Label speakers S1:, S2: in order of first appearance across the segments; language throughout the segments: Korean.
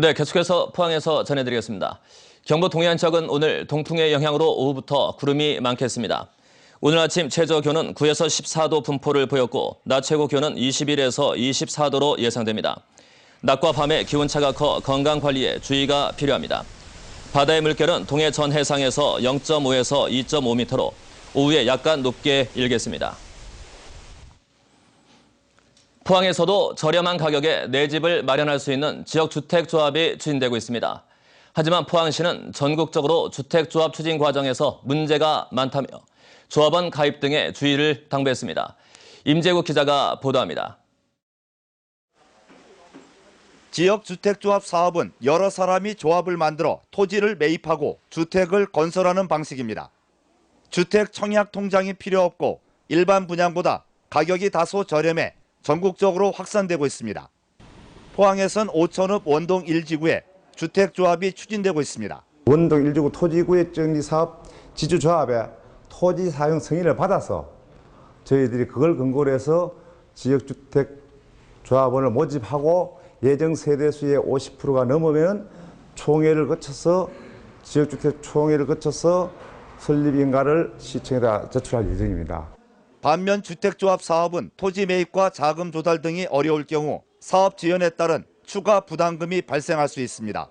S1: 네, 계속해서 포항에서 전해드리겠습니다. 경북 동해안 지역은 오늘 동풍의 영향으로 오후부터 구름이 많겠습니다. 오늘 아침 최저 기온은 9에서 14도 분포를 보였고 낮 최고 기온은 21에서 24도로 예상됩니다. 낮과 밤의 기온차가 커 건강관리에 주의가 필요합니다. 바다의 물결은 동해 전 해상에서 0.5에서 2.5m로 오후에 약간 높게 일겠습니다. 포항에서도 저렴한 가격에 내 집을 마련할 수 있는 지역주택조합이 추진되고 있습니다. 하지만 포항시는 전국적으로 주택조합 추진 과정에서 문제가 많다며 조합원 가입 등의 주의를 당부했습니다. 임재국 기자가 보도합니다.
S2: 지역주택조합 사업은 여러 사람이 조합을 만들어 토지를 매입하고 주택을 건설하는 방식입니다. 주택 청약 통장이 필요 없고 일반 분양보다 가격이 다소 저렴해 전국적으로 확산되고 있습니다. 포항에선 오천읍 원동 1지구에 주택조합이 추진되고 있습니다.
S3: 원동 1지구 토지구역정리사업 지주조합에 토지 사용 승인을 받아서 저희들이 그걸 근거로 해서 지역주택조합원을 모집하고 예정 세대수의 50%가 넘으면 총회를 거쳐서 지역주택 총회를 거쳐서 설립인가를 시청에다 제출할 예정입니다.
S2: 반면 주택조합 사업은 토지 매입과 자금 조달 등이 어려울 경우 사업 지연에 따른 추가 부담금이 발생할 수 있습니다.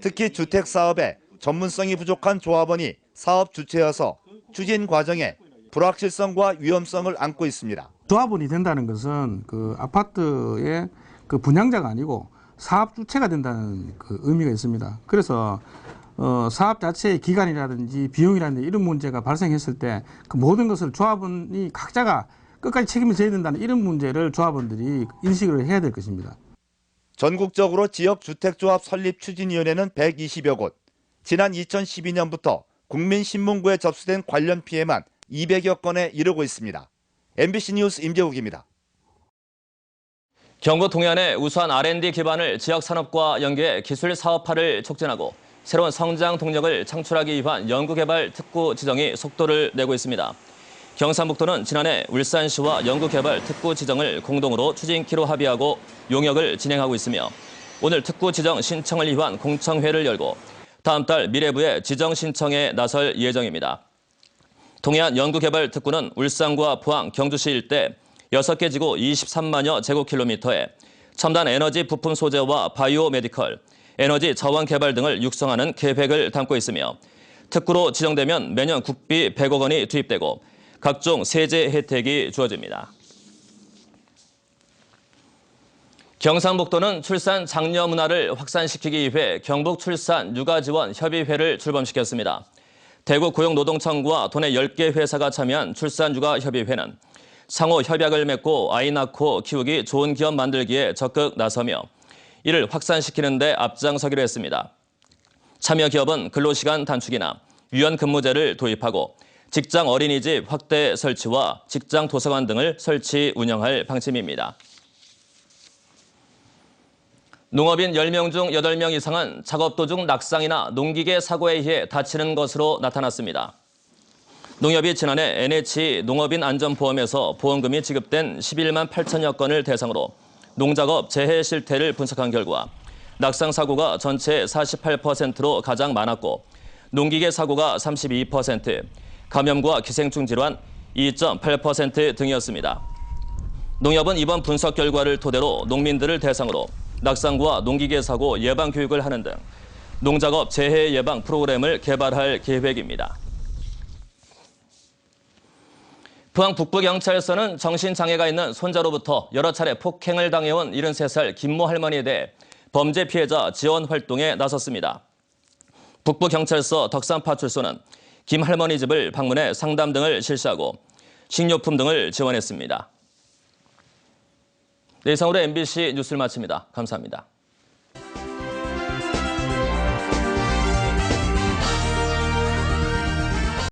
S2: 특히 주택 사업에 전문성이 부족한 조합원이 사업 주체여서 추진 과정에 불확실성과 위험성을 안고 있습니다.
S4: 조합원이 된다는 것은 그 아파트의 그 분양자가 아니고 사업 주체가 된다는 그 의미가 있습니다. 그래서 사업 자체의 기간이라든지 비용이라든지 이런 문제가 발생했을 때 그 모든 것을 조합원이 각자가 끝까지 책임을 져야 된다는 이런 문제를 조합원들이 인식을 해야 될 것입니다.
S2: 전국적으로 지역주택조합 설립추진위원회는 120여 곳, 지난 2012년부터 국민신문고에 접수된 관련 피해만 200여 건에 이르고 있습니다. MBC 뉴스 임재욱입니다.
S1: 경북 동해안의 우수한 R&D 기반을 지역산업과 연계해 기술 사업화를 촉진하고 새로운 성장 동력을 창출하기 위한 연구개발 특구 지정이 속도를 내고 있습니다. 경상북도는 지난해 울산시와 연구개발 특구 지정을 공동으로 추진키로 합의하고 용역을 진행하고 있으며 오늘 특구 지정 신청을 위한 공청회를 열고 다음 달 미래부에 지정 신청에 나설 예정입니다. 동해안 연구개발 특구는 울산과 포항, 경주시 일대 6개 지구 23만여 제곱킬로미터에 첨단 에너지 부품 소재와 바이오 메디컬, 에너지 자원 개발 등을 육성하는 계획을 담고 있으며 특구로 지정되면 매년 국비 100억 원이 투입되고 각종 세제 혜택이 주어집니다. 경상북도는 출산 장려 문화를 확산시키기 위해 경북출산육아지원협의회를 출범시켰습니다. 대구 고용노동청과 도내 10개 회사가 참여한 출산육아협의회는 상호 협약을 맺고 아이 낳고 키우기 좋은 기업 만들기에 적극 나서며 이를 확산시키는 데 앞장서기로 했습니다. 참여 기업은 근로시간 단축이나 유연근무제를 도입하고 직장 어린이집 확대 설치와 직장 도서관 등을 설치 운영할 방침입니다. 농업인 10명 중 8명 이상은 작업 도중 낙상이나 농기계 사고에 의해 다치는 것으로 나타났습니다. 농협이 지난해 NH 농업인 안전보험에서 보험금이 지급된 11만 8천여 건을 대상으로 농작업 재해 실태를 분석한 결과 낙상 사고가 전체 48%로 가장 많았고 농기계 사고가 32%, 감염과 기생충 질환 2.8% 등이었습니다. 농협은 이번 분석 결과를 토대로 농민들을 대상으로 낙상과 농기계 사고 예방 교육을 하는 등 농작업 재해 예방 프로그램을 개발할 계획입니다. 포항 북부경찰서는 정신장애가 있는 손자로부터 여러 차례 폭행을 당해온 73살 김모 할머니에 대해 범죄 피해자 지원 활동에 나섰습니다. 북부경찰서 덕산파출소는 김 할머니 집을 방문해 상담 등을 실시하고 식료품 등을 지원했습니다. 네, 이상으로 MBC 뉴스를 마칩니다. 감사합니다.